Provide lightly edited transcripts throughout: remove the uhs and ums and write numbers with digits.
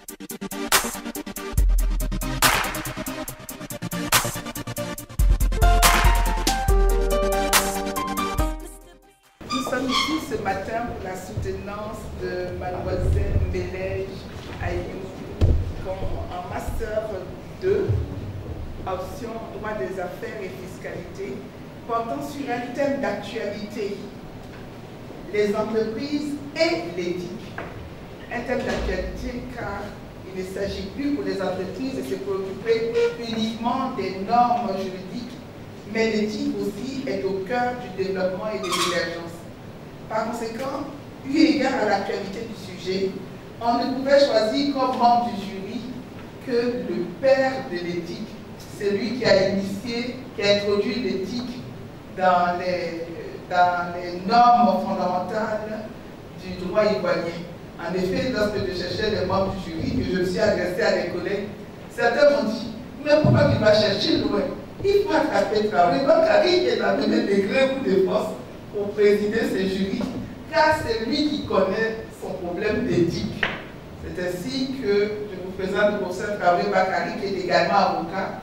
Nous sommes ici ce matin pour la soutenance de Mademoiselle Mbelej Ayou en Master 2, option droit des affaires et fiscalité, portant sur un thème d'actualité, les entreprises et l'éthique. Un thème d'actualité car il ne s'agit plus pour les entreprises de se préoccuper uniquement des normes juridiques, mais l'éthique aussi est au cœur du développement et de l'émergence. Par conséquent, eu égard à l'actualité du sujet, on ne pouvait choisir comme membre du jury que le père de l'éthique, celui qui a initié, qui a introduit l'éthique dans les normes fondamentales du droit ivoirien. En effet, lorsque je cherchais les membres du jury, que je me suis adressé à des collègues, certains m'ont dit, mais pourquoi tu vas chercher loin? Il faut attraper Traoré Bakary qui est amené des gré ou de force pour présider ce jury, car c'est lui qui connaît son problème d'éthique. C'est ainsi que je vous présente le professeur Traoré Bakary, qui est également avocat,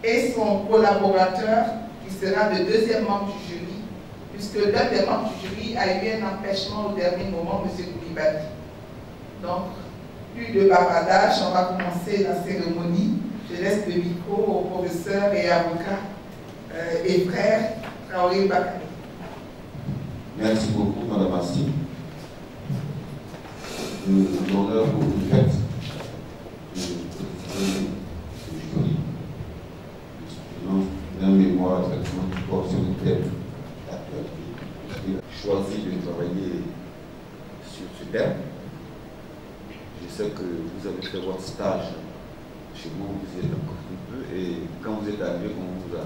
et son collaborateur, qui sera le deuxième membre du jury, puisque l'un des membres du jury a eu un empêchement au dernier moment, M. Koulibaly. Donc, plus de bavardage, on va commencer la cérémonie. Je laisse le micro au professeur et avocat et frère Traoré Bakary. Merci beaucoup, Madame Assi. L'honneur que vous faites de présider ce jury, d'un mémoire exactement qui porte sur le thème d'actualité. J'ai choisi de travailler sur ce thème. Je sais que vous avez fait votre stage chez moi, vous y êtes encore un peu, et quand vous êtes arrivé, on vous a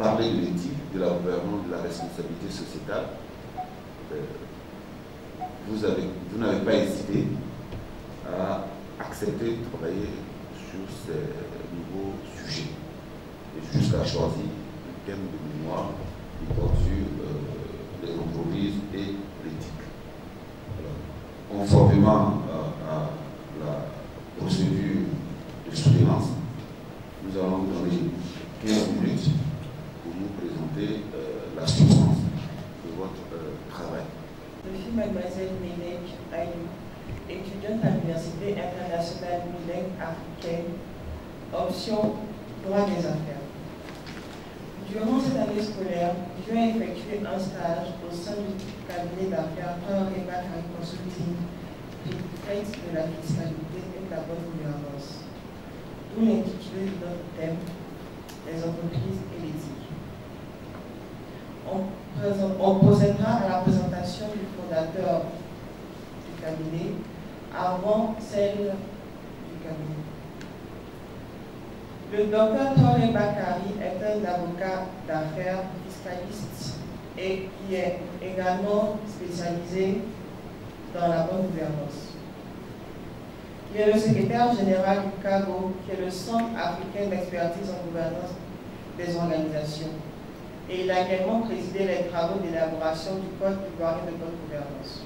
parlé de l'éthique, de la gouvernance, de la responsabilité sociétale. Vous n'avez pas hésité à accepter de travailler sur ces nouveaux sujets et jusqu'à choisir le thème de mémoire qui porte sur les entreprises et l'éthique. Conformément à la procédure de soutenance, nous allons vous donner 15 minutes pour nous présenter la substance de votre travail. Je suis Mademoiselle Mbelej Ayou, étudiante à l'Université internationale bilingue africaine, option droit des affaires. Durant cette année scolaire, j'ai effectué un stage au sein du cabinet d'affaires Traoré Bakary Consulting, qui traite de la fiscalité et de la bonne gouvernance. D'où l'intitulé de notre thème, les entreprises et l'éthique. On procédera à la présentation du fondateur du cabinet avant celle du cabinet. Le docteur Traoré Bakary est un avocat d'affaires fiscaliste et qui est également spécialisé dans la bonne gouvernance. Il est le secrétaire général du CAGO, qui est le Centre africain d'expertise en gouvernance des organisations. Et il a également présidé les travaux d'élaboration du Code ivoirien de bonne gouvernance.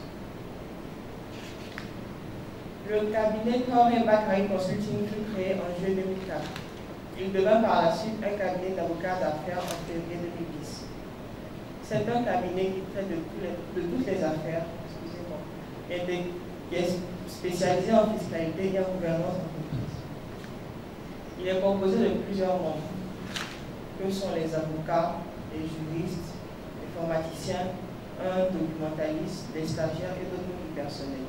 Le cabinet Traoré Bakary Consulting fut créé en juillet 2004. Il devint par la suite un cabinet d'avocats d'affaires en février 2010. C'est un cabinet qui traite de toutes les affaires, et qui est spécialisé en fiscalité et en gouvernance d'entreprise. Il est composé de plusieurs membres, que sont les avocats, les juristes, les informaticiens, un documentaliste, des stagiaires et d'autres du personnel.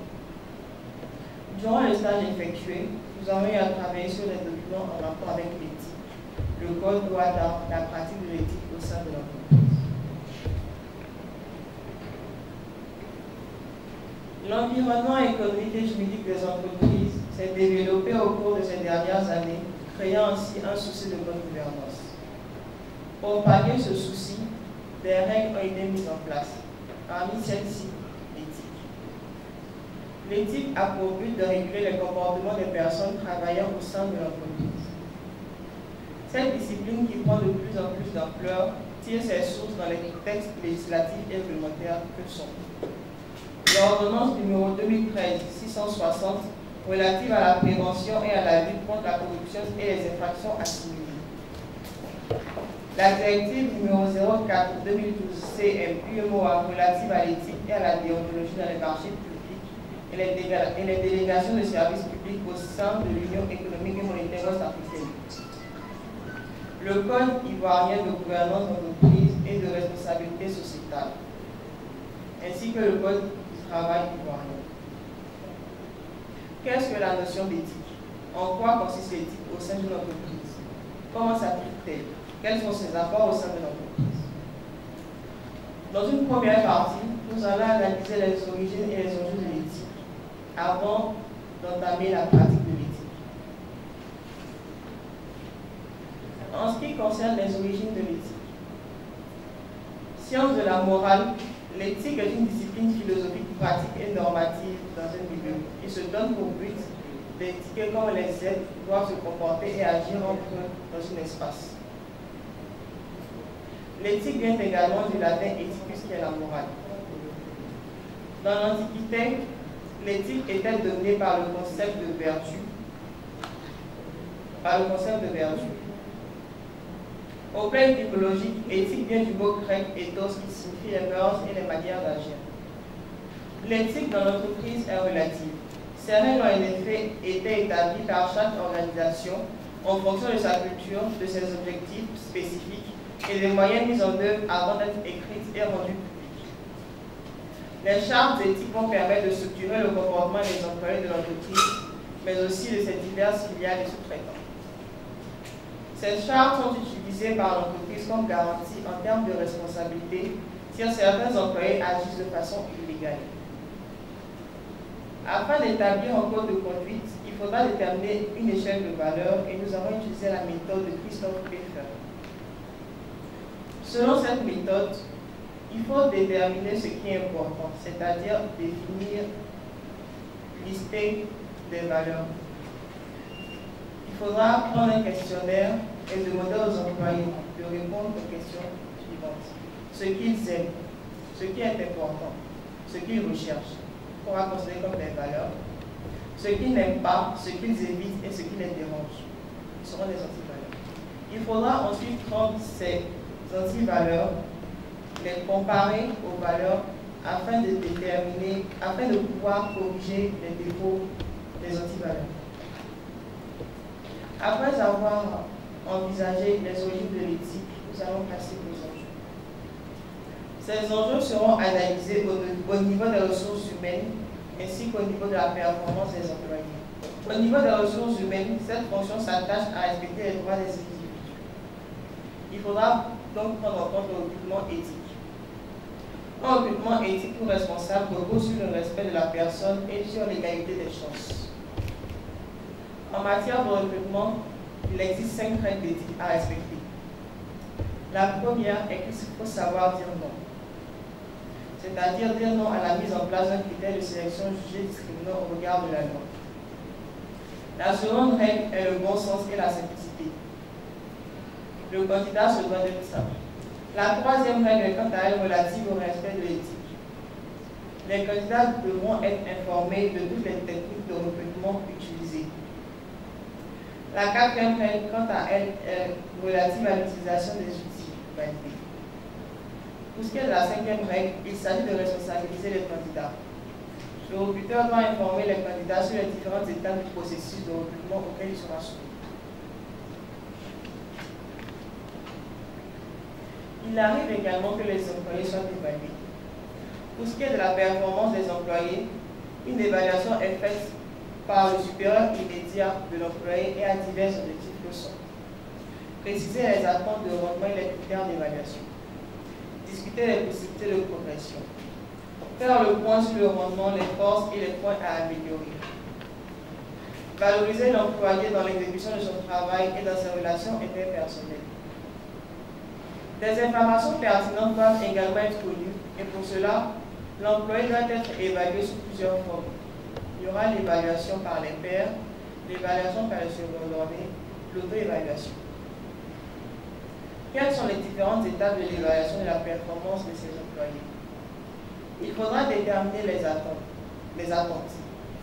Durant le stage effectué, nous avons eu à travailler sur les documents en rapport avec l'éthique, le code OADA, la pratique de l'éthique au sein de l'entreprise. L'environnement économique et juridique des entreprises s'est développé au cours de ces dernières années, créant ainsi un souci de bonne gouvernance. Pour pallier ce souci, des règles ont été mises en place. Parmi celles-ci, l'éthique. L'éthique a pour but de réguler les comportements des personnes travaillant au sein de l'entreprise. Cette discipline, qui prend de plus en plus d'ampleur, tire ses sources dans les textes législatifs et réglementaires que sont l'ordonnance numéro 2013-660 relative à la prévention et à la lutte contre la corruption et les infractions assimilées. La directive numéro 04/2012/CM-UMOA relative à l'éthique et à la déontologie dans les marchés publics et les délégations de services publics au sein de l'Union économique et monétaire ouest-africaine. Le Code ivoirien de gouvernance d'entreprise et de responsabilité sociétale, ainsi que le Code du travail ivoirien. Qu'est-ce que la notion d'éthique? En quoi consiste l'éthique au sein d'une entreprise? Comment s'applique-t-elle? Quels sont ses apports au sein de l'entreprise? Dans une première partie, nous allons analyser les origines et les enjeux de l'éthique avant d'entamer la pratique de l'éthique. En ce qui concerne les origines de l'éthique, science de la morale, l'éthique est une discipline philosophique, pratique et normative dans un milieu qui se donne pour but d'indiquer comment les êtres doivent se comporter et agir entre eux dans un espace. L'éthique vient également du latin ethicus qui est la morale. Dans l'Antiquité, l'éthique était donnée par le concept de vertu. Au plan étymologique, éthique vient du mot grec ethos qui signifie les mœurs et les manières d'agir. L'éthique dans l'entreprise est relative. Ces règles ont en effet été établies par chaque organisation en fonction de sa culture, de ses objectifs spécifiques et des moyens mis en œuvre avant d'être écrites et rendues publiques. Les chartes éthiques vont permettre de structurer le comportement des employés de l'entreprise, mais aussi de ses diverses filiales et sous-traitants. Ces chartes sont utilisées par l'entreprise comme garantie en termes de responsabilité si certains employés agissent de façon illégale. Afin d'établir un code de conduite, il faudra déterminer une échelle de valeur et nous avons utilisé la méthode de Christophe Pfeffer. Selon cette méthode, il faut déterminer ce qui est important, c'est-à-dire définir, lister des valeurs. Il faudra prendre un questionnaire et demander aux employés de répondre aux questions suivantes. Ce qu'ils aiment, ce qui est important, ce qu'ils recherchent, qu'on va considérer comme des valeurs, ce qu'ils n'aiment pas, ce qu'ils évitent et ce qui les dérange. Ce seront des antivaleurs. Il faudra ensuite prendre ces antivaleurs, les comparer aux valeurs afin de déterminer, afin de pouvoir corriger les défauts des antivaleurs. Après avoir envisagé les origines de l'éthique, nous allons passer aux enjeux. Ces enjeux seront analysés au niveau des ressources humaines ainsi qu'au niveau de la performance des employés. Au niveau des ressources humaines, cette fonction s'attache à respecter les droits des individus. Il faudra donc prendre en compte le recrutement éthique. Un recrutement éthique ou responsable repose sur le respect de la personne et sur l'égalité des chances. En matière de recrutement, il existe 5 règles d'éthique à respecter. La première est qu'il faut savoir dire non. C'est-à-dire dire non à la mise en place d'un critère de sélection jugé discriminant au regard de la loi. La seconde règle est le bon sens et la simplicité. Le candidat se doit d'être simple. La troisième règle est quant à elle relative au respect de l'éthique. Les candidats devront être informés de toutes les techniques de recrutement utilisées. La quatrième règle, quant à elle, est relative à l'utilisation des outils validés. Pour ce qui est de la cinquième règle, il s'agit de responsabiliser les candidats. Le recruteur doit informer les candidats sur les différentes étapes du processus de recrutement auquel il sera soumis. Il arrive également que les employés soient évalués. Pour ce qui est de la performance des employés, une évaluation est faite par le supérieur immédiat de l'employé et à divers objectifs que sont préciser les attentes de rendement et les critères d'évaluation, discuter les possibilités de progression, faire le point sur le rendement, les forces et les points à améliorer, valoriser l'employé dans l'exécution de son travail et dans ses relations interpersonnelles. Des informations pertinentes doivent également être connues et pour cela, l'employé doit être évalué sous plusieurs formes. Il y aura l'évaluation par les pairs, l'évaluation par les subordonnés, l'auto-évaluation. Quelles sont les différentes étapes de l'évaluation de la performance de ces employés? Il faudra déterminer les attentes.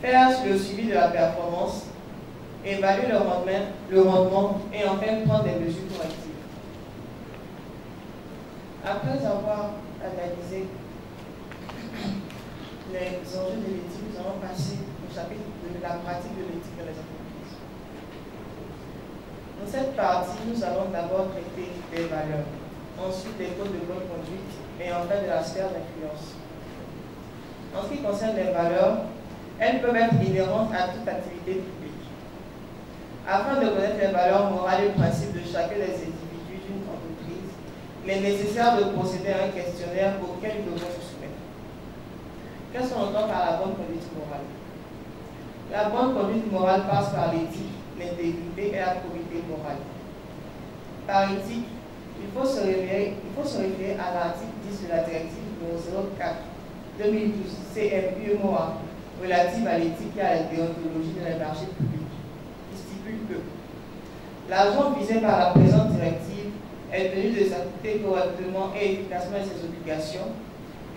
faire le suivi de la performance, évaluer le rendement et enfin prendre des mesures correctives. Après avoir analysé les enjeux de l'éthique, nous allons passer au chapitre de la pratique de l'éthique dans les entreprises. Dans cette partie, nous allons d'abord traiter des valeurs, ensuite des codes de bonne conduite et enfin de la sphère d'influence. En ce qui concerne les valeurs, elles peuvent être inhérentes à toute activité publique. Afin de connaître les valeurs morales et principes de chacun des individus d'une entreprise, il est nécessaire de procéder à un questionnaire auquel ils devront se soumettre. Qu'est-ce qu'on entend par la bonne conduite morale? La bonne conduite morale passe par l'éthique, l'intégrité et la probité morale. Par éthique, il faut se référer à l'article 10 de la directive numéro 04/2012 CMUMOA relative à l'éthique et à la déontologie dans les marchés publics, qui stipule que l'agent visé par la présente directive est tenu de s'acquitter correctement et efficacement de ses obligations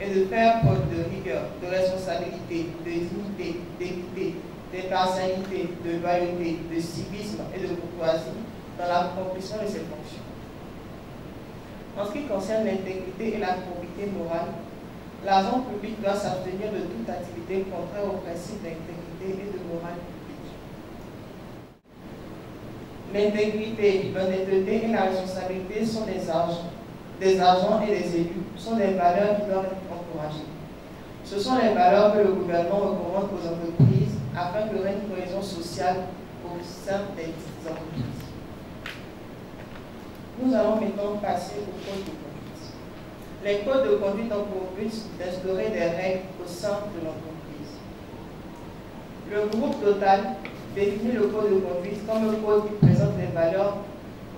et de faire preuve de rigueur, de responsabilité, de dignité, d'équité, d'impartialité, de loyauté, de civisme et de courtoisie dans l'accomplissement de ses fonctions. En ce qui concerne l'intégrité et la probité morale, l'agent public doit s'abstenir de toute activité contraire aux principes d'intégrité et de morale publique. L'intégrité, l'honnêteté et la responsabilité sont des agents et des élus, sont des valeurs qui doivent être encouragées. Ce sont les valeurs que le gouvernement recommande aux entreprises afin de règne une cohésion sociale au sein des entreprises. Nous allons maintenant passer au code de conduite. Les codes de conduite ont pour but d'instaurer des règles au sein de l'entreprise. Le groupe Total définit le code de conduite comme un code qui présente les valeurs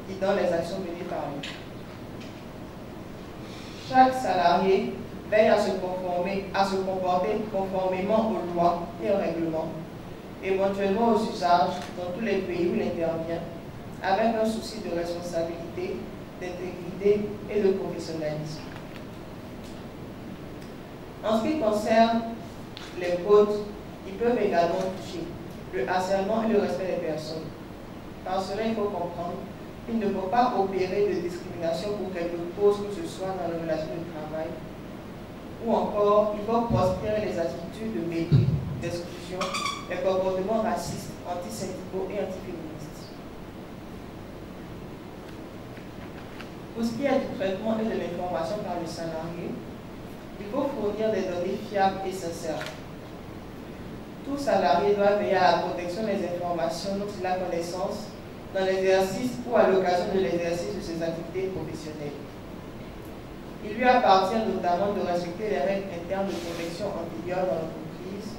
guidant les actions menées par lui. Chaque salarié veille à se comporter conformément aux lois et aux règlements, éventuellement aux usages dans tous les pays où il intervient, avec un souci de responsabilité, d'intégrité et de professionnalisme. En ce qui concerne les codes, ils peuvent également toucher le harcèlement et le respect des personnes. Par cela, il faut comprendre qu'il ne faut pas opérer de discrimination pour quelque cause que ce soit dans les relations de travail, ou encore, il faut proscrire les attitudes de mépris, d'exclusion, les comportements racistes, antisyndicaux et antiféministes. Pour ce qui est du traitement et de l'information par le salarié, il faut fournir des données fiables et sincères. Tout salarié doit veiller à la protection des informations dont il a connaissance dans l'exercice ou à l'occasion de l'exercice de ses activités professionnelles. Il lui appartient notamment de respecter les règles internes de protection en vigueur dans l'entreprise,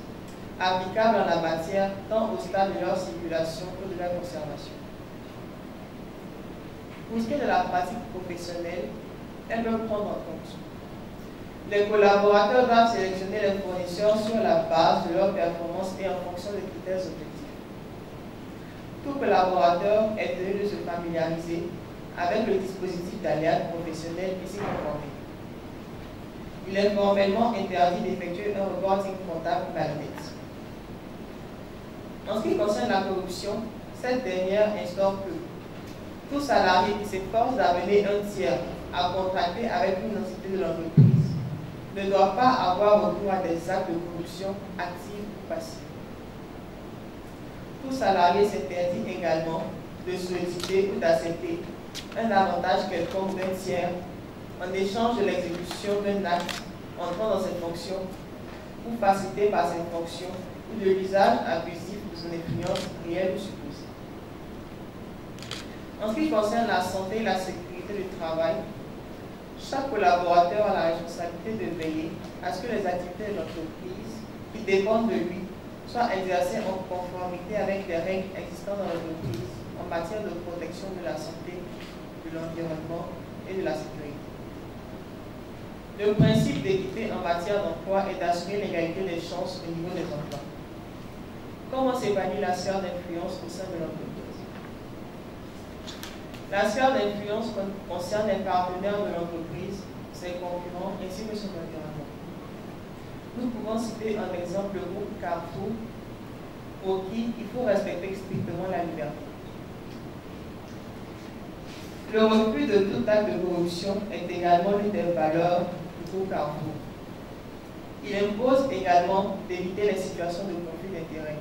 applicables en la matière tant au stade de leur circulation que de leur conservation. Pour ce qui est de la pratique professionnelle, elles doivent prendre en compte. Les collaborateurs doivent sélectionner les fournisseurs sur la base de leur performance et en fonction des critères objectifs. Tout collaborateur est tenu de se familiariser avec le dispositif d'alerte professionnel et s'y conformer. Il est formellement interdit d'effectuer un reporting comptable malhonnête. En ce qui concerne la corruption, cette dernière instaure que tout salarié qui s'efforce d'amener un tiers à contracter avec une entité de l'entreprise ne doit pas avoir recours à des actes de corruption actifs ou passifs. Tout salarié s'interdit également de solliciter ou d'accepter un avantage quelconque d'un tiers en échange de l'exécution d'un acte entrant dans cette fonction ou facilité par cette fonction ou de l'usage abusif de son influence réelle ou supposée. En ce qui concerne la santé et la sécurité du travail, chaque collaborateur a la responsabilité de veiller à ce que les activités de l'entreprise qui dépendent de lui soient exercées en conformité avec les règles existantes dans l'entreprise en matière de protection de la santé, de l'environnement et de la sécurité. Le principe d'équité en matière d'emploi est d'assurer l'égalité des chances au niveau des emplois. Comment s'épanouit la sphère d'influence au sein de l'entreprise? La sphère d'influence concerne les partenaires de l'entreprise, ses concurrents ainsi que son environnement. Nous pouvons citer en exemple le groupe Carrefour pour qui il faut respecter strictement la liberté. Le refus de tout acte de corruption est également l'une des valeurs du groupe Carrefour. Il impose également d'éviter les situations de conflit d'intérêts.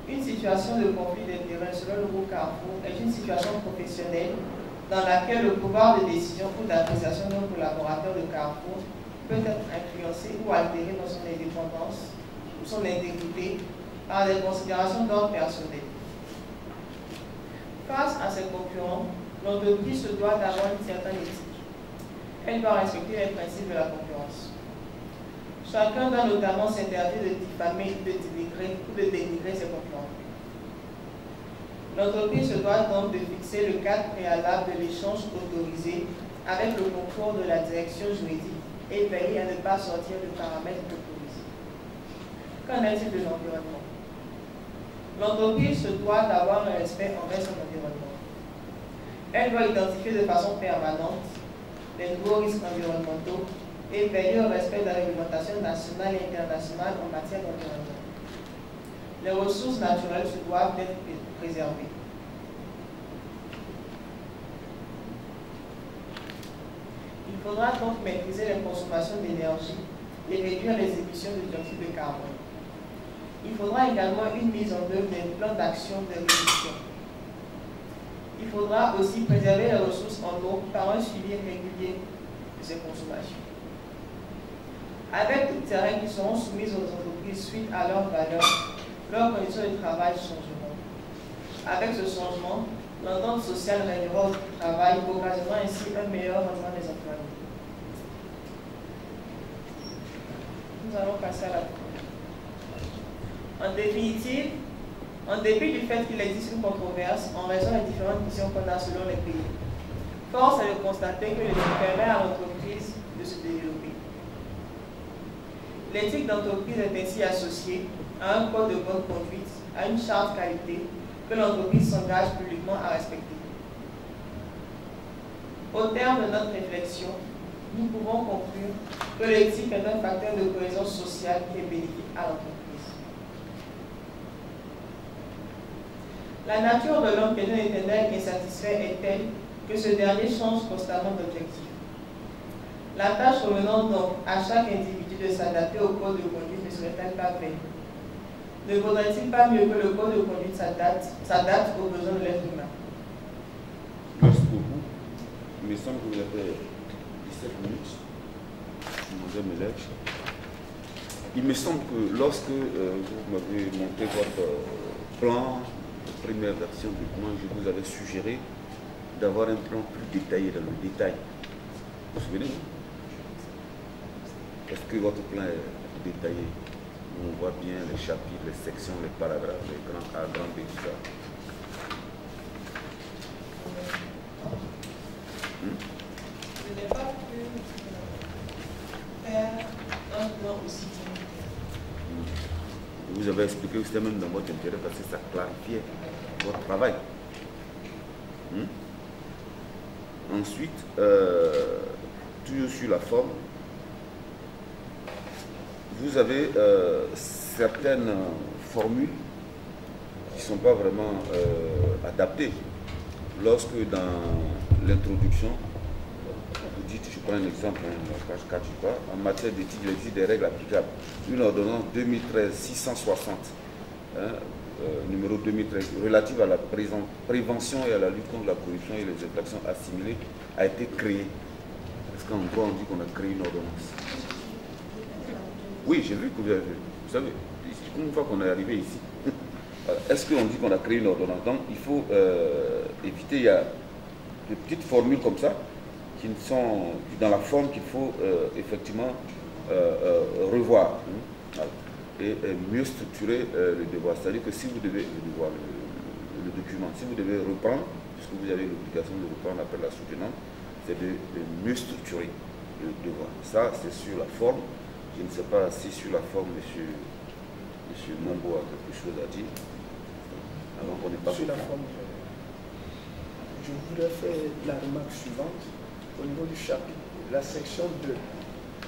Une situation de conflit d'intérêts selon le groupe Carrefour est une situation professionnelle dans laquelle le pouvoir de décision ou d'appréciation d'un collaborateur de Carrefour peut être influencé ou altéré dans son indépendance ou son intégrité par des considérations d'ordre personnel. Face à ses concurrents, l'entreprise se doit d'avoir une certaine éthique. Elle doit respecter les principes de la concurrence. Chacun doit notamment s'interdire de diffamer, de dénigrer ses concurrents. L'entreprise se doit donc de fixer le cadre préalable de l'échange autorisé avec le concours de la direction juridique et veiller à ne pas sortir de paramètres autorisés. Qu'en est-il de l'environnement? L'entreprise se doit d'avoir un respect envers son environnement. Elle doit identifier de façon permanente les nouveaux risques environnementaux et veiller au respect de la réglementation nationale et internationale en matière d'environnement. Les ressources naturelles se doivent être préservées. Il faudra donc maîtriser les consommations d'énergie et réduire les émissions de dioxyde de carbone. Il faudra également une mise en œuvre des plans d'action de réduction. Il faudra aussi préserver les ressources en eau par un suivi régulier de ces consommations. Avec toutes ces règles qui seront soumises aux entreprises suite à leurs valeurs, leurs conditions de travail changeront. Avec ce changement, l'entente sociale régnera au travail, occasionnant ainsi un meilleur rendement des employés. Nous allons passer à la conclusion. En définitive, en dépit du fait qu'il existe une controverse en raison des différentes missions qu'on a selon les pays, force est de constater que l'éthique permet à l'entreprise de se développer. L'éthique d'entreprise est ainsi associée à un code de bonne conduite, à une charte qualité que l'entreprise s'engage publiquement à respecter. Au terme de notre réflexion, nous pouvons conclure que l'éthique est un facteur de cohésion sociale qui est bénéfique à l'entreprise. La nature de l'homme qui est un éternel insatisfait est telle que ce dernier change constamment d'objectif. La tâche revenant donc à chaque individu de s'adapter au code de conduite ne serait-elle pas vaine? Ne vaudrait-il pas mieux que le code de conduite s'adapte aux besoins de l'être humain? Merci beaucoup. Il me semble que vous avez 17 minutes. Mademoiselle Melech. Il me semble que lorsque vous m'avez montré votre plan, première version du plan, je vous avais suggéré d'avoir un plan plus détaillé dans le détail. Vous vous souvenez? Est-ce que votre plan est détaillé? On voit bien les chapitres, les sections, les paragraphes, les grands A, grands B, tout ça. Je n'ai pas pu faire un plan aussi bien. Vous avez expliqué que c'était même dans votre intérêt parce que ça clarifiait votre travail. Ensuite, toujours sur la forme, vous avez certaines formules qui ne sont pas vraiment adaptées. Lorsque dans l'introduction, vous dites, je prends un exemple, page 4, je crois, en matière d'éthique, il existe des règles applicables. Une ordonnance 2013-660, numéro 2013, relative à la prévention et à la lutte contre la corruption et les infractions assimilées, a été créée. Est-ce qu'en droit on dit qu'on a créé une ordonnance? Oui, j'ai vu que vous avez vu. Vous savez, une fois qu'on est arrivé ici, est-ce qu'on dit qu'on a créé une ordonnance? Donc il faut éviter, il y a des petites formules comme ça, qui sont dans la forme qu'il faut effectivement revoir et mieux structurer le devoir. C'est-à-dire que si vous devez revoir le document, si vous devez reprendre, puisque vous avez l'obligation de reprendre après la soutenance, c'est de mieux structurer le devoir. Ça, c'est sur la forme. Je ne sais pas si sur la forme, monsieur Mombo a quelque chose à dire. Avant qu'on n'ait pas sur la forme, je voudrais faire la remarque suivante. Au niveau du chapitre, la section 2,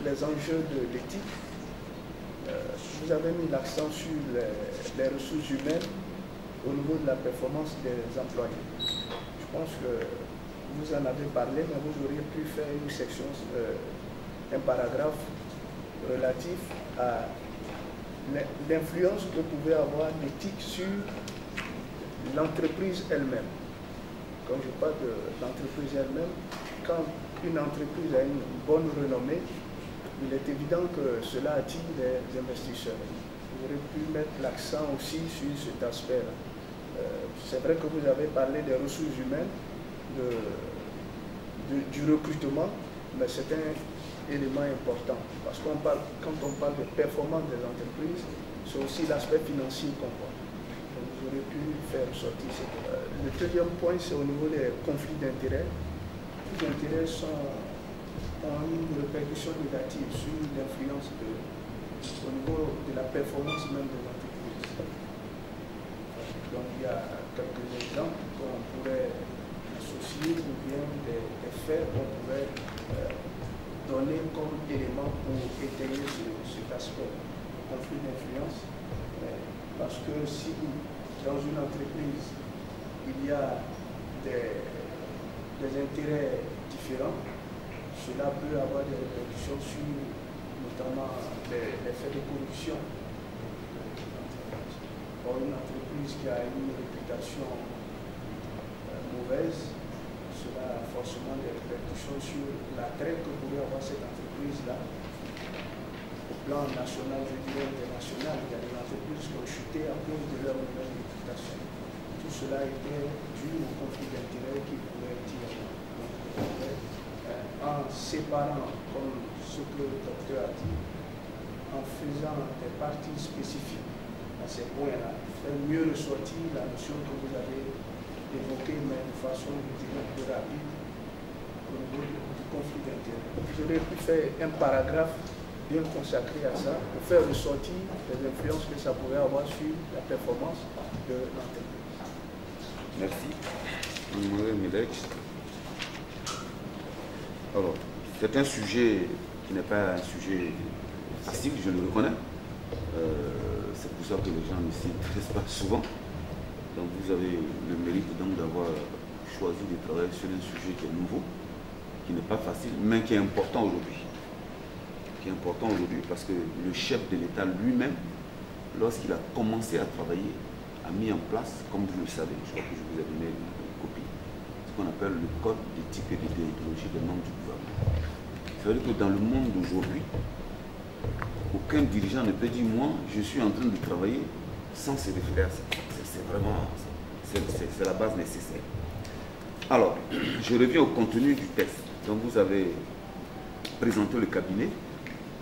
les enjeux de l'éthique, vous avez mis l'accent sur les ressources humaines au niveau de la performance des employés. Je pense que vous en avez parlé, mais vous auriez pu faire une section, un paragraphe relatif à l'influence que pouvait avoir l'éthique sur l'entreprise elle-même. Quand je parle de l'entreprise elle-même, quand une entreprise a une bonne renommée, il est évident que cela attire des investisseurs. Vous aurez pu mettre l'accent aussi sur cet aspect-là. C'est vrai que vous avez parlé des ressources humaines, du recrutement, mais c'est un élément important. Parce que quand on parle de performance des entreprises, c'est aussi l'aspect financier qu'on voit. Donc vous aurez pu faire sortir ça. Le deuxième point, c'est au niveau des conflits d'intérêts. Les intérêts ont une répercussion négative sur l'influence au niveau de la performance même de l'entreprise. Donc il y a quelques exemples qu'on pourrait associer ou bien des faits qu'on pourrait donner comme élément pour étayer cet aspect de conflit d'influence. Parce que si dans une entreprise il y a des intérêts différents, cela peut avoir des répercussions sur notamment les faits de corruption. Or, une entreprise qui a une réputation mauvaise, cela a forcément des répercussions sur l'attrait que pourrait avoir cette entreprise-là. Au plan national, je dirais international, il y a des entreprises qui ont chuté à cause de leur mauvaise réputation. Tout cela était dû au conflit d'intérêts qui pourrait être en séparant, comme ce que le docteur a dit, en faisant des parties spécifiques à ces points-là, faire mieux ressortir la notion que vous avez évoquée, mais de façon un peu rapide, au niveau du conflit d'intérêts. Vous aurez pu faire un paragraphe bien consacré à ça, pour faire ressortir les influences que ça pourrait avoir sur la performance de l'entreprise. Merci. Alors, c'est un sujet qui n'est pas un sujet facile, je le reconnais. C'est pour ça que les gens ne s'y intéressent pas souvent. Donc vous avez le mérite donc d'avoir choisi de travailler sur un sujet qui est nouveau, qui n'est pas facile, mais qui est important aujourd'hui. Qui est important aujourd'hui parce que le chef de l'État lui-même, lorsqu'il a commencé à travailler, a mis en place, comme vous le savez, je crois que je vous ai donné une copie, ce qu'on appelle le code d'éthique et de déontologie des membres du gouvernement. Ça veut dire que dans le monde d'aujourd'hui, aucun dirigeant ne peut dire moi, je suis en train de travailler sans se référer à ça. C'est vraiment, c'est la base nécessaire. Alors, je reviens au contenu du texte. Donc vous avez présenté le cabinet,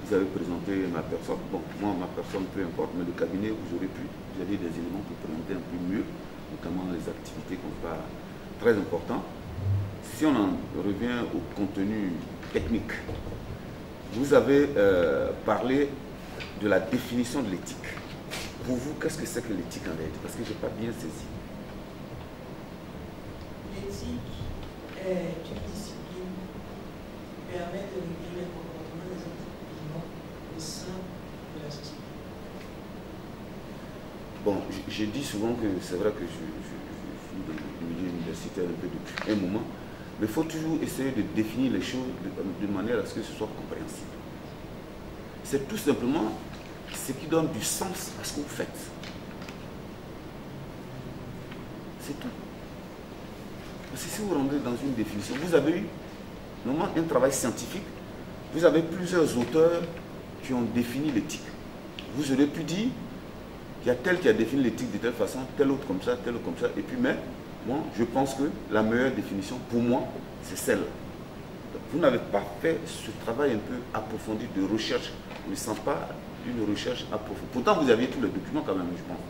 vous avez présenté ma personne. Bon, moi, ma personne, peu importe, mais le cabinet, vous aurez pu, vous avez des éléments pour présenter un peu mieux, notamment les activités qu'on fait, très important. Si on en revient au contenu technique, vous avez parlé de la définition de l'éthique. Pour vous, qu'est-ce que c'est que l'éthique en réalité? Parce que je n'ai pas bien saisi. L'éthique est une discipline qui permet de réguler le comportement des êtres vivants au sein de la société. Bon, je dis souvent que c'est vrai que je suis dans le milieu universitaire un peu depuis un moment, mais il faut toujours essayer de définir les choses de manière à ce que ce soit compréhensible. C'est tout simplement ce qui donne du sens à ce que vous faites. C'est tout. Parce que si vous rentrez dans une définition, vous avez eu normalement un travail scientifique, vous avez plusieurs auteurs qui ont défini l'éthique. Vous aurez pu dire, il y a tel qui a défini l'éthique de telle façon, tel autre comme ça, tel autre comme ça, et puis mais, moi, je pense que la meilleure définition pour moi, c'est celle-là. Vous n'avez pas fait ce travail un peu approfondi de recherche. Je ne sens pas une recherche approfondie. Pourtant, vous aviez tous les documents quand même, je pense.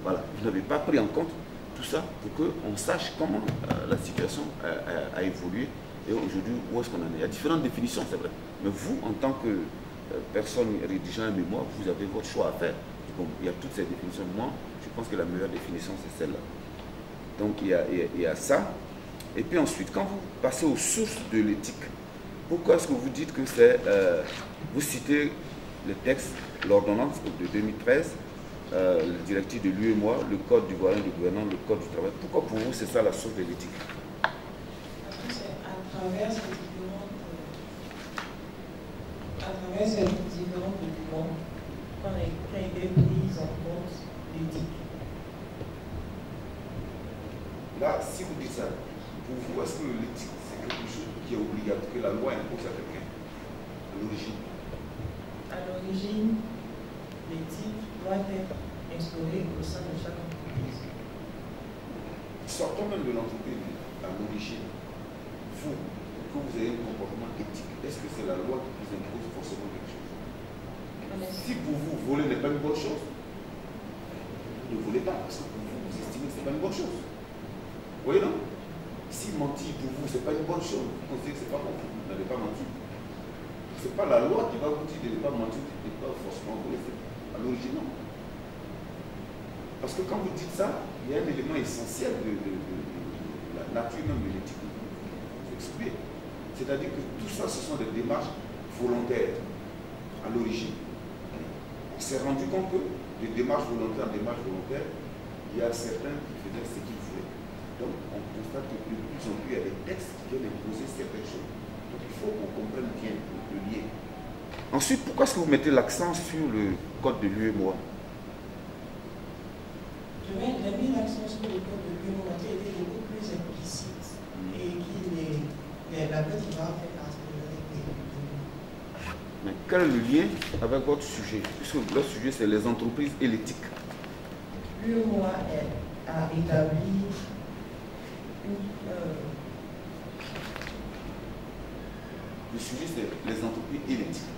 Voilà. Vous n'avez pas pris en compte tout ça pour qu'on sache comment la situation a évolué et aujourd'hui où est-ce qu'on en est. Il y a différentes définitions, c'est vrai. Mais vous, en tant que personne rédigeant un mémoire, vous avez votre choix à faire. Bon, il y a toutes ces définitions. Moi, je pense que la meilleure définition, c'est celle-là. Donc, il y a ça. Et puis ensuite, quand vous passez aux sources de l'éthique, pourquoi est-ce que vous dites que c'est... vous citez les textes, l'ordonnance de 2013, le directive de l'UEMOA, le code du voisin du gouvernement, le code du travail. Pourquoi pour vous c'est ça la source de l'éthique? Parce que c'est à travers ces différents documents qu'a été prise en compte l'éthique. Là, si vous dites ça, pour vous, est-ce que l'éthique c'est quelque chose qui est obligatoire, que la loi impose à quelqu'un à l'origine? À l'origine, l'éthique doit être instaurée au sein de chaque entreprise. Sortons même de l'entreprise à l'origine. Vous, que vous ayez un comportement éthique, est-ce que c'est la loi qui vous impose forcément quelque chose? Si pour vous, voler n'est pas une bonne chose, ne volez pas, parce que pour vous, vous estimez que ce n'est pas une bonne chose. Vous voyez, non? Si mentir pour vous, ce n'est pas une bonne chose, vous considérez que ce n'est pas bon, vous n'allez pas mentir. Ce n'est pas la loi qui va vous dire de ne pas mentir, de ne pas forcément voler. À l'origine, non. Parce que quand vous dites ça, il y a un élément essentiel de la nature même de l'éthique que vous excluez. C'est-à-dire que tout ça, ce sont des démarches volontaires à l'origine. On s'est rendu compte que des démarches volontaires, il y a certains qui faisaient ce qu'ils voulaient. Donc, on constate que de plus en plus, il y a des textes qui viennent imposer certaines choses. Donc, il faut qu'on comprenne bien le lien. Ensuite, pourquoi est-ce que vous mettez l'accent sur le code de l'UEMOA? J'ai mis l'accent sur le code de l'UEMOA qui était beaucoup plus implicite et qui la Côte d'Ivoire fait partie de l'Union. Mais quel est le lien avec votre sujet? Puisque le sujet, c'est les entreprises et l'éthique. L'UEMOA a établi le sujet, c'est les entreprises et l'éthique.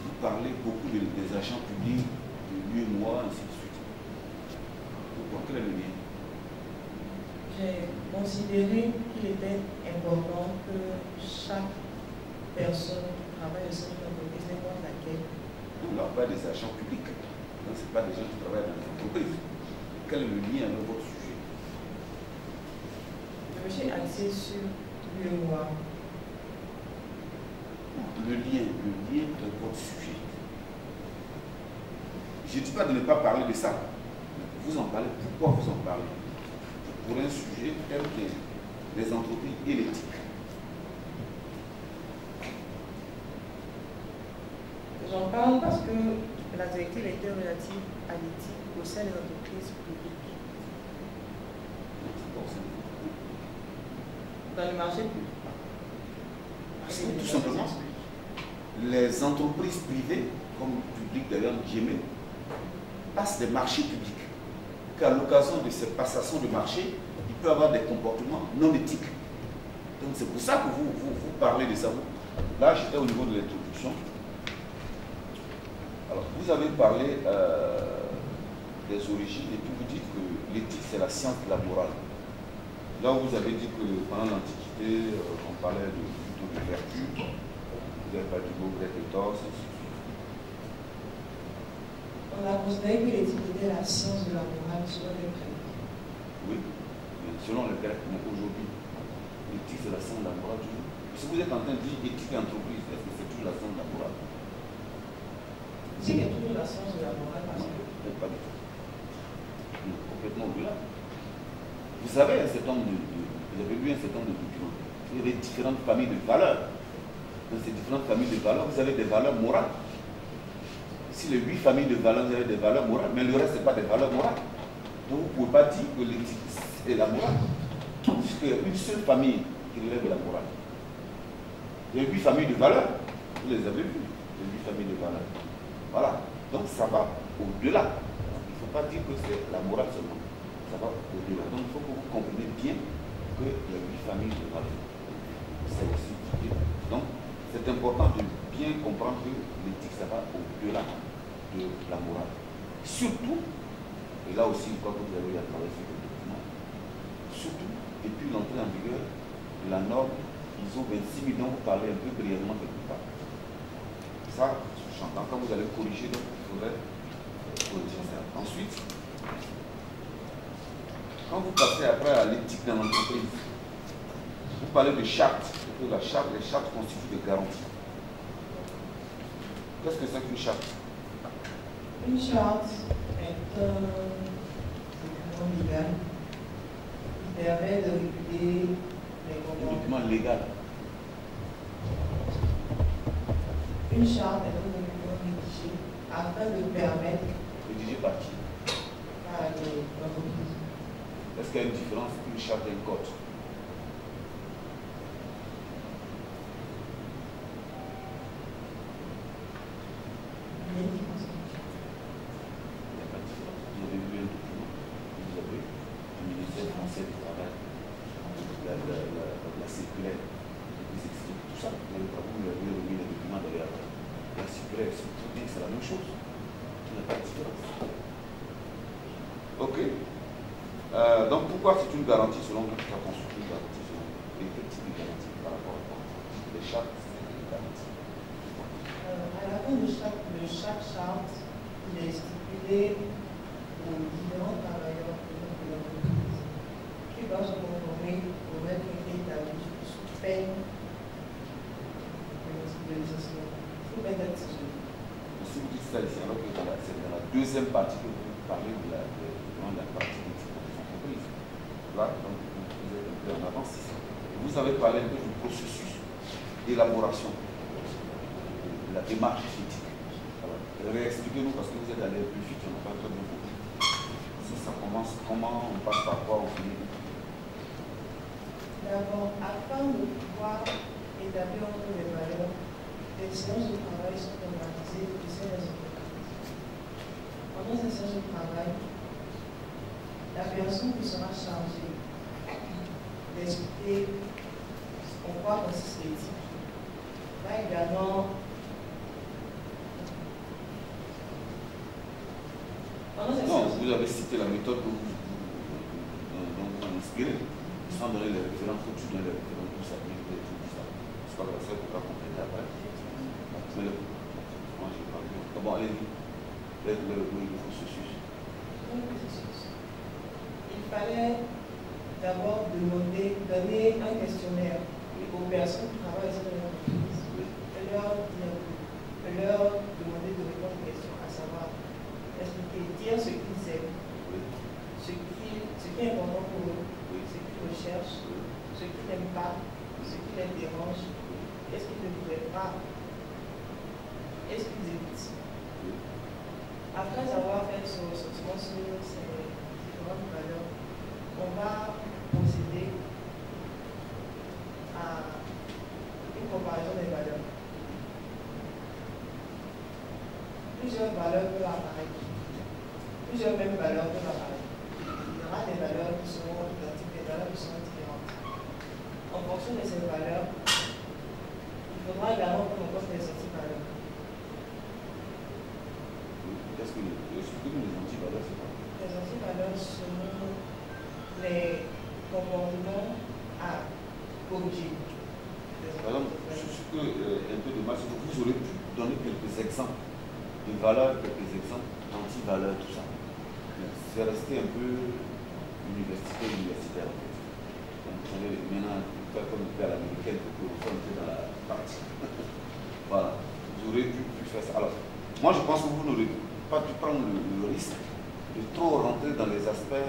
Vous parlez beaucoup des agents publics, de l'UEMOA, ainsi de suite. Pourquoi? Quel est le lien? J'ai considéré qu'il était important que chaque personne qui travaille au sein d'une entreprise, n'importe laquelle. On ne parle pas des agents publics. Ce n'est pas des gens qui travaillent dans les entreprises. Quel est le lien avec votre sujet? Je me suis axé sur l'UEMOA. Le lien avec votre sujet. Je ne dis pas de ne pas parler de ça. Vous en parlez. Pourquoi vous en parlez? Pour un sujet tel que les entreprises et l'éthique. J'en parle parce que la directive était relative à l'éthique au sein des entreprises publiques. Dans le marché public. Parce que tout simplement, les entreprises privées, comme publiques d'ailleurs, Djemé, passent des marchés publics. Qu'à l'occasion de ces passations de marché, il peut y avoir des comportements non éthiques. Donc c'est pour ça que vous parlez de ça. Là, j'étais au niveau de l'introduction. Alors, vous avez parlé des origines et puis vous dites que l'éthique, c'est la science de la morale. Là, vous avez dit que pendant l'Antiquité, on parlait plutôt de vertu. Vous n'avez pas du mot grec et torse, ainsi de suite. On a considéré que l'éthique était la science de la morale selon les Grecs. Oui, mais selon les Grecs, mais aujourd'hui, l'éthique, c'est la science de la morale. Si vous êtes en train de dire éthique et entreprise, est-ce que c'est toujours la science de la morale? L'éthique est toujours la science de la morale parce que... Pas du tout. Complètement au-delà. Vous savez, vous avez lu un certain nombre de documents. Il y a des différentes familles de valeurs. Dans ces différentes familles de valeurs, vous avez des valeurs morales. Si les 8 familles de valeurs, vous avez des valeurs morales, mais le reste, ce n'est pas des valeurs morales. Donc vous ne pouvez pas dire que l'éthique est la morale. Puisqu'il y a une seule famille qui relève de la morale. Il y a 8 familles de valeurs. Vous les avez vues, les 8 familles de valeurs. Voilà. Donc ça va au-delà. Il ne faut pas dire que c'est la morale seulement. Ça va au-delà. Donc il faut que vous compreniez bien qu'il y a 8 familles de valeurs. C'est aussi. Donc c'est important de bien comprendre que l'éthique, ça va au-delà de la morale. Surtout, et là aussi, je crois que vous avez eu à travailler sur le document, surtout depuis l'entrée en vigueur de la norme ISO 26000 dont vous parlez un peu brièvement quelque part. Ça, j'entends, quand vous allez corriger, donc il faudrait corriger ça. Ensuite, quand vous passez après à l'éthique dans l'entreprise, vous parlez de charte, que les chartes constituent des garanties. Qu'est-ce que c'est qu'une charte? Une charte est un document légal qui permet de réguler les Un comportements. document légal. Une charte est un document rédigé afin de permettre Rédigé par qui? à l'entreprise. Est-ce qu'il y a une différence entre une charte et un code? Il y a une différence. Il n'y a pas de différence. Vous avez vu un document, vous avez le ministère français du Travail, la circulaire, ils expliquent tout ça. Vous avez remis les documents derrière la circulaire, c'est la même chose. Il n'y a pas de différence. Ok. Donc pourquoi c'est une garantie selon vous? La construction une garantie selon vous? Et quel type de garantie par rapport à quoi? Les chartes, c'est une garantie. À la fin de chaque charte, il est stipulé aux différents travailleurs de l'entreprise qui doivent se conformer aux règles établies sous peine de licenciement, sous peine d'être sanctionné. Si vous dites ça ici, alors que c'est dans la deuxième partie que vous parlez de la partie des entreprises. Là, donc, vous êtes un peu en avance ici. Vous avez parlé un peu du processus d'élaboration de la démarche éthique. Réexpliquez-nous parce que vous êtes allé plus vite, on n'a pas très bien compris. Si ça commence, comment on passe par quoi au final? D'abord, afin de pouvoir établir entre les valeurs, les séances de travail sont organisées au sein des entreprises. Pendant ces séances de travail, la personne qui sera chargée d'expliquer en quoi consiste l'éthique va également Non, vous avez cité la méthode dont vous vous inspirez, sans donner les références, faut que tu donnes les références, tout ça, tout ça. C'est pas grave, ça, il ne faut pas compléter après. Mais moi, j'ai pas vu. Bon, allez-y. Le processus. Il fallait d'abord donner un questionnaire aux personnes qui travaillent dans l'entreprise et leur demander de répondre aux questions, à savoir expliquer, dire ce qu'ils aiment, ce qui est important pour eux, ce qu'ils recherchent, ce qu'ils n'aiment pas, ce qui les dérange, est-ce qu'ils ne voudraient pas, est-ce qu'ils évitent. Après avoir fait ce recensement sur ces différentes valeurs, on va procéder à une comparaison des valeurs. Plusieurs valeurs peuvent apparaître. Plusieurs mêmes valeurs peuvent apparaître. Il y aura des valeurs qui seront identiques, des valeurs qui seront différentes. En fonction de ces valeurs, il faudra également prendre en compte les antivaleurs. Expliquez-nous les antivaleurs, c'est quoi? Les antivaleurs seront les comportements à corriger. Par exemple, ce que un peu dommage, c'est que vous aurez pu donner quelques exemples de valeurs, quelques exemples d'antivaleurs, tout ça. C'est resté un peu universitaire en fait. Donc, vous allez maintenant faire comme un peu à l'américaine pour que vous soyez dans la partie. Voilà, vous aurez pu faire ça. Alors, moi je pense que vous n'aurez pas dû prendre le risque de trop rentrer dans les aspects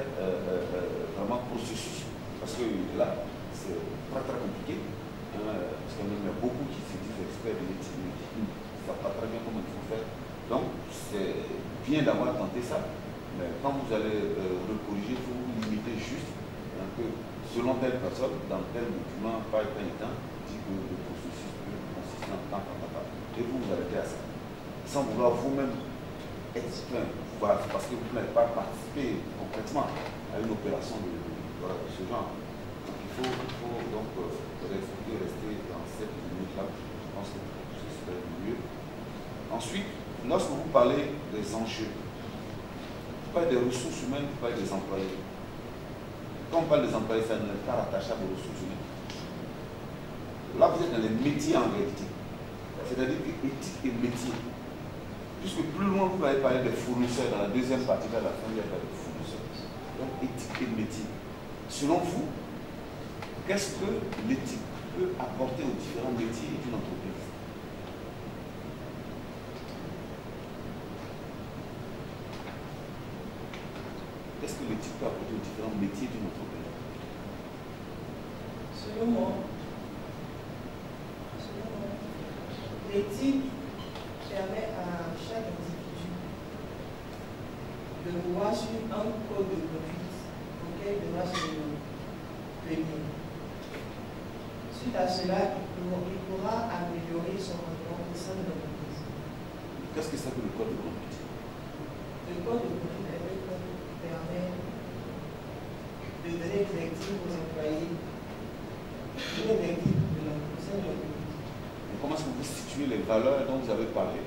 vraiment processus. Parce que là, c'est pas très compliqué. Parce qu'il y en a beaucoup qui se disent experts de l'éthique, mais qui ne savent pas très bien comment il faut faire. Donc, c'est bien d'avoir tenté ça, mais quand vous allez le corriger, il faut vous limiter juste que selon telle personne, dans tel document, pas tel temps, dit que le processus peut consister en tant. Et vous vous arrêtez à ça. Sans vouloir vous-même être voilà, parce que vous n'avez pas participé concrètement à une opération de ce genre. Donc il faut donc rester dans cette limite-là. Je pense que ce serait mieux. Ensuite, lorsque vous parlez des enjeux, vous parlez des ressources humaines, vous parlez des employés. Quand on parle des employés, ça n'est pas rattachable aux ressources humaines. Là, vous êtes dans les métiers en réalité. C'est-à-dire que éthique et métier. Puisque plus loin, vous allez parler des fournisseurs, dans la deuxième partie, vers la fin, il y a des fournisseurs. Donc, éthique et métier. Selon vous, qu'est-ce que l'éthique peut apporter aux différents métiers d'une entreprise? l'éthique peut apporter aux différents métiers d'une entreprise? Selon moi, l'éthique permet à chaque individu de pouvoir suivre un code de conduite auquel il devra se tenir. Suite à cela, il pourra améliorer son rendement au sein de l'entreprise. Qu'est-ce que c'est que le code de conduite? Le code de conduite est le code qui permet de donner des directives aux employés, donner des directives de l'entreprise. Comment est-ce que vous situez les valeurs dont vous avez parlé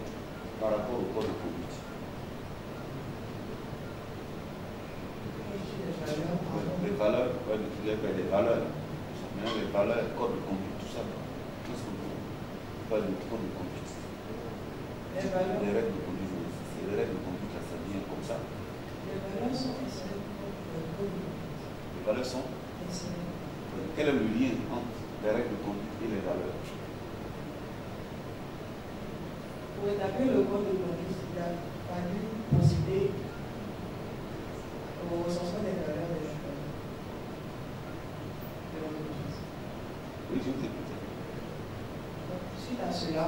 par rapport au code de conduite? Les valeurs, les valeurs. Maintenant, les valeurs, code de conduite, tout ça. Qu'est-ce que vous parlez de code de conduite? Les valeurs. Les règles de conduite, c'est les règles de conduite, là, ça vient comme ça. Les valeurs sont essentielles pour le code de conduite. Les valeurs sont Essentielles. Quel est le lien entre les règles de conduite et les valeurs? Pour établir le code de conduite, il a fallu procéder au recensement des valeurs de l'entreprise. Oui, je vous écoute. Suite à cela,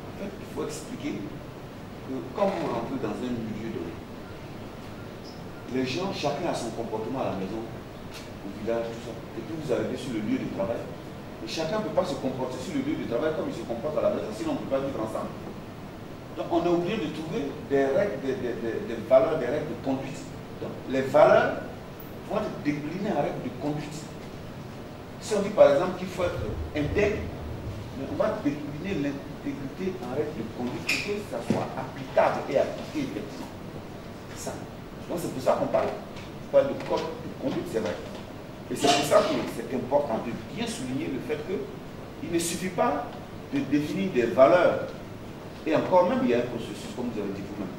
En fait, il faut expliquer que quand vous rentrez dans un milieu donné, les gens, chacun a son comportement à la maison, au village, tout ça. Et puis vous arrivez sur le lieu de travail. Et chacun ne peut pas se comporter sur le lieu de travail comme il se comporte à la maison, sinon on ne peut pas vivre ensemble. Donc on est obligé de trouver des règles, des valeurs, des règles de conduite. Donc les valeurs vont être déclinées en règles de conduite. Si on dit par exemple qu'il faut être intègre, on va décliner l'intégrité en règles de conduite pour que ça soit applicable et appliqué effectivement. Ça. Donc c'est pour ça qu'on parle. On parle de code de conduite, c'est vrai. Et c'est pour ça que c'est important de bien souligner le fait qu'il ne suffit pas de définir des valeurs. Et encore même, il y a un processus, comme vous avez dit vous-même,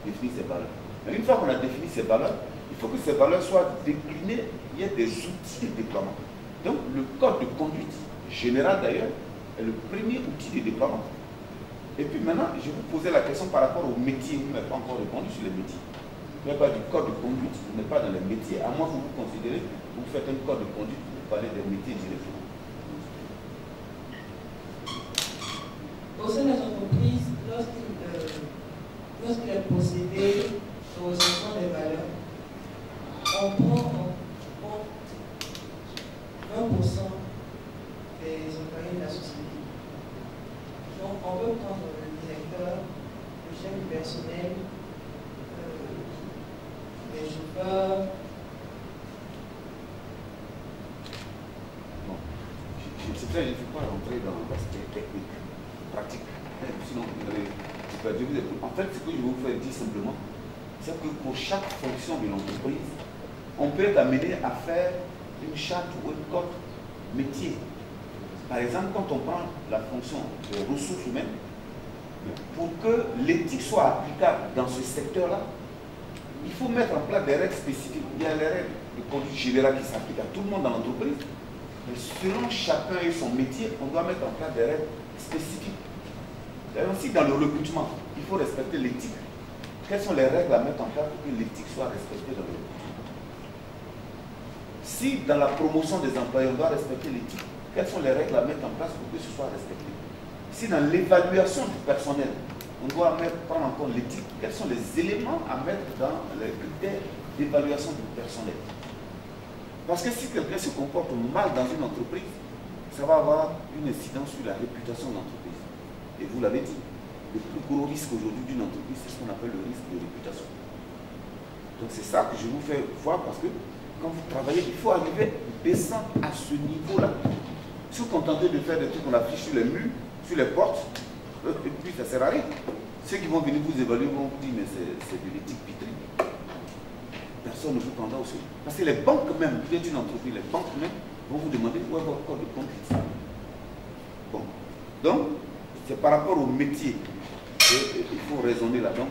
de définir ces valeurs. Mais une fois qu'on a défini ces valeurs, il faut que ces valeurs soient déclinées, il y a des outils de déploiement. Donc le code de conduite, général d'ailleurs, est le premier outil de déploiement. Et puis maintenant, je vais vous poser la question par rapport au métier. Vous n'avez pas encore répondu sur les métiers. Vous n'avez pas du code de conduite, vous n'êtes pas dans les métiers. À moins que vous considérez que vous faites un code de conduite pour parler des métiers directement. au sein des entreprises, lorsqu'il est procédé au recensement des valeurs, on prend en compte 20% des employés de la société. Donc, on peut prendre le directeur, le chef du personnel, les chauffeurs. Bon. C'est vrai, je ne peux pas rentrer dans l'aspect technique, pratique. Sinon, vous allez perdu. En fait, ce que je vais vous faire dire simplement, c'est que pour chaque fonction de l'entreprise, on peut être amené à faire une charte ou un code métier. Par exemple, quand on prend la fonction de ressources humaines, pour que l'éthique soit applicable dans ce secteur-là, il faut mettre en place des règles spécifiques. Il y a les règles de conduite générale qui s'appliquent à tout le monde dans l'entreprise. Mais selon chacun et son métier, on doit mettre en place des règles spécifiques. D'ailleurs, aussi dans le recrutement, il faut respecter l'éthique. Quelles sont les règles à mettre en place pour que l'éthique soit respectée dans le recrutement? Si dans la promotion des employés, on doit respecter l'éthique, quelles sont les règles à mettre en place pour que ce soit respecté? Si dans l'évaluation du personnel, on doit prendre en compte l'éthique, quels sont les éléments à mettre dans les critères d'évaluation du personnel? Parce que si quelqu'un se comporte mal dans une entreprise, ça va avoir une incidence sur la réputation de l'entreprise. Et vous l'avez dit, le plus gros risque aujourd'hui d'une entreprise, c'est ce qu'on appelle le risque de réputation. Donc c'est ça que je vous fais voir, parce que quand vous travaillez, il faut arriver à descendre à ce niveau-là. Si vous contentez de faire des trucs qu'on affiche sur les murs, sur les portes, et puis ça ne sert à rien. Ceux qui vont venir vous évaluer vont vous dire, mais c'est de l'éthique pitrie. Personne ne vous prendra au sérieux. Parce que les banques même, vous êtes une entreprise, les banques même vont vous demander où est votre code de conduite. Bon. Donc, c'est par rapport au métier qu'il faut raisonner là-dedans.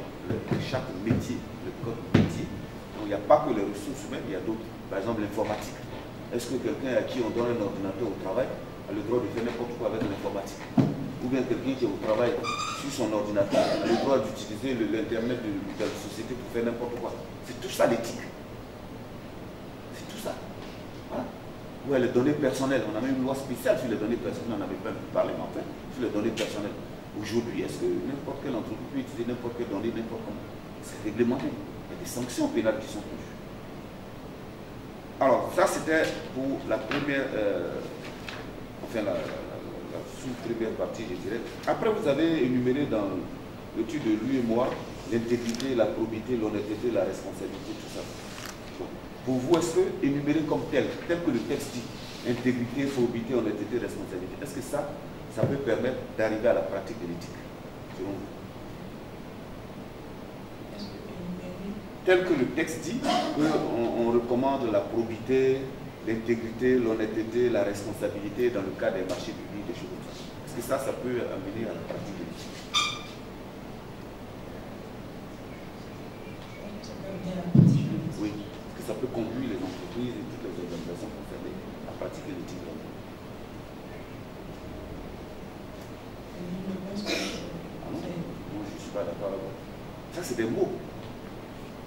Chaque métier, le code métier. Donc, il n'y a pas que les ressources humaines, il y a d'autres. Par exemple, l'informatique. Est-ce que quelqu'un à qui on donne un ordinateur au travail a le droit de faire n'importe quoi avec l'informatique? ou bien quelqu'un qui est au travail sur son ordinateur a le droit d'utiliser l'Internet de la société pour faire n'importe quoi. C'est tout ça l'éthique. C'est tout ça. Voilà. Ouais, les données personnelles, on a même une loi spéciale sur les données personnelles, on avait pas parlé enfin, sur les données personnelles. Aujourd'hui, est-ce que n'importe quelle entreprise peut utiliser n'importe quelle donnée, n'importe comment? C'est réglementé. Il y a des sanctions pénales qui sont prévues. Alors, ça c'était pour la première, enfin la sous-première partie, je dirais. Après, vous avez énuméré dans l'étude de lui et moi l'intégrité, la probité, l'honnêteté, la responsabilité, tout ça. Donc, pour vous, est-ce que énumérer comme tel que le texte dit, intégrité, probité, honnêteté, responsabilité, est-ce que ça peut permettre d'arriver à la pratique de l'éthique, selon vous? Tel que le texte dit, on recommande la probité, l'intégrité, l'honnêteté, la responsabilité dans le cas des marchés publics, des choses comme ça. Est-ce que ça peut amener à la pratique de l'éthique? Oui. Est-ce que ça peut conduire les entreprises et toutes les organisations concernées à pratiquer l'éthique? Moi, je ne suis pas d'accord avec vous. Ça, c'est des mots.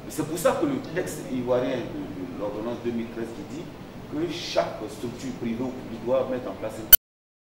C'est pour ça que le texte ivoirien de l'ordonnance 2013 qui dit que chaque structure privée ou publique doit mettre en place une